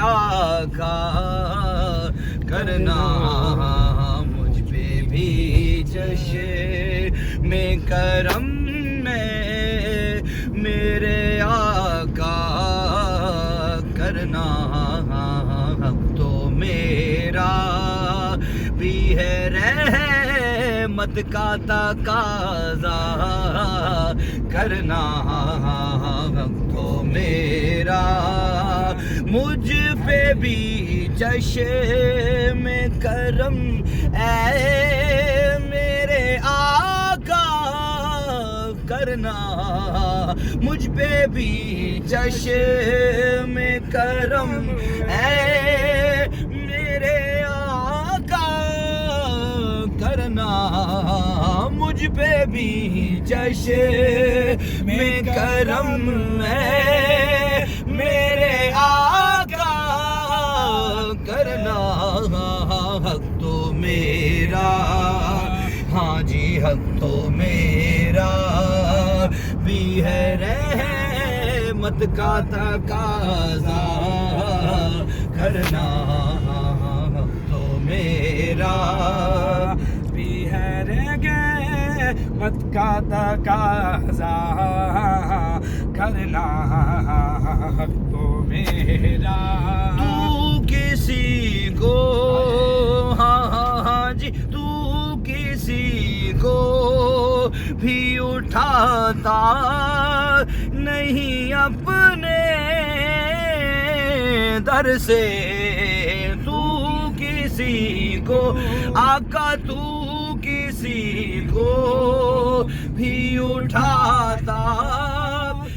آقا کرنا مجھ پہ بھی چشم کرم میں میرے آقا کرنا تو میرا بھی ہے رحمت کا تقاضا کرنا تو میرا مجھ پہ بھی چشم کرم اے میرے آقا کرنا مجھ پہ بھی چشم کرم اے میرے آقا کرنا مجھ پہ بھی چشم کرم ہے میرے آقا کرنا حق تو میرا ہاں جی حق تو میرا بھی ہے رحمت کا تقاضا کرنا حق تو میرا بھی ہے رحمت کا تقاضا کرنا حق تو میرا تو کسی کو ہاں جی تو کسی کو بھی اٹھاتا نہیں اپنے در سے تو کسی کو آقا تو کسی کو بھی اٹھاتا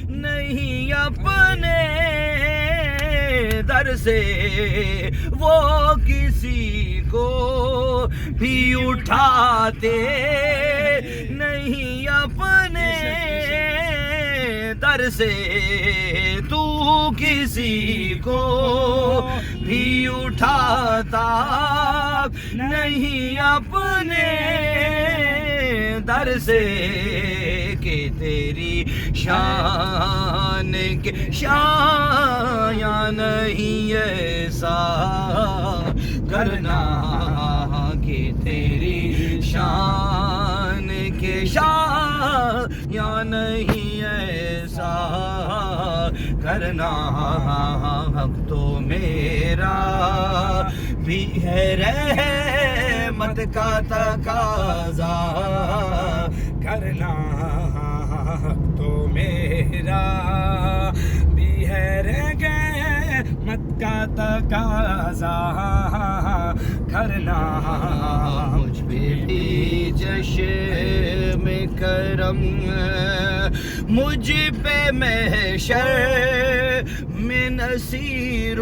نہیں اپنے در سے وہ کسی کو بھی اٹھاتے نہیں اپنے در سے تو کسی کو بھی اٹھاتا نہیں اپنے در سے کہ تیری شان کے شایان نہیں ایسا کرنا کہ تیری شان کے شایان نہیں ایسا کرنا حق تو میرا بھی ہے رحمت کا تقاضا کرنا حق تو میرا بھی ہے رحمت کا تقاضا کرنا مجھ پہ بھی چشم کرم مجھ پہ محشر میں نصیر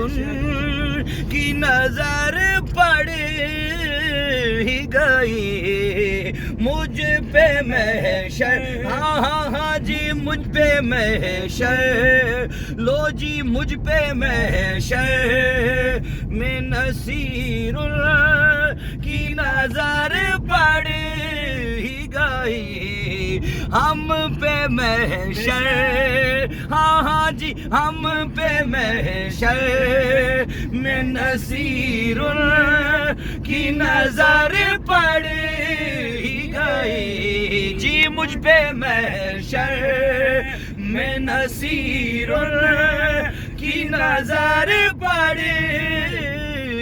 کی نظر پڑ ہی گئی مجھ پہ محشر ہاں جی مجھ پہ محشر لو جی مجھ پہ محشر میں نصیر کی نظر پڑ ہی گئی ہم پہ محشر ہاں جی ہم پہ محشر میں نصیر کی نظر پڑ ہی گئی جی مجھ پہ محشر میں نصیر کی نظر پڑ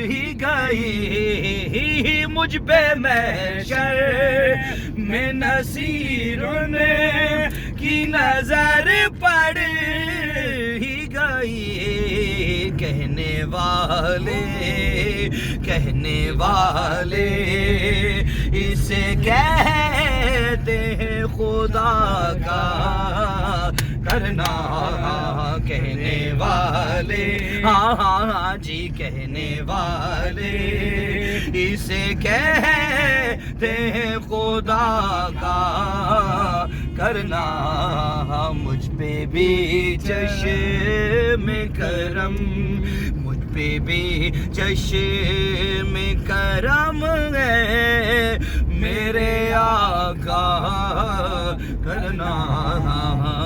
ہی گئی مجھ پہ محشر میں نصیر کی نظر پڑ ہی گئی کہنے والے اسے کہتے ہیں خدا کا کرنا کہنے والے ہاں جی کہنے والے اسے کہتے ہیں خدا کا کرنا مجھ پہ بھی چشم کرم مجھ پہ بھی چشم کرم ہے میرے آقا کرنا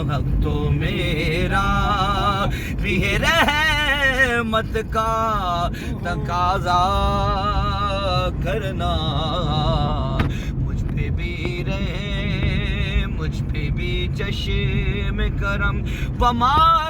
حق تو میرا بھی ہے رحمت کا تقاضا کرنا، مجھ پہ بھی رہے، مجھ پہ بھی چشم کرم، پمار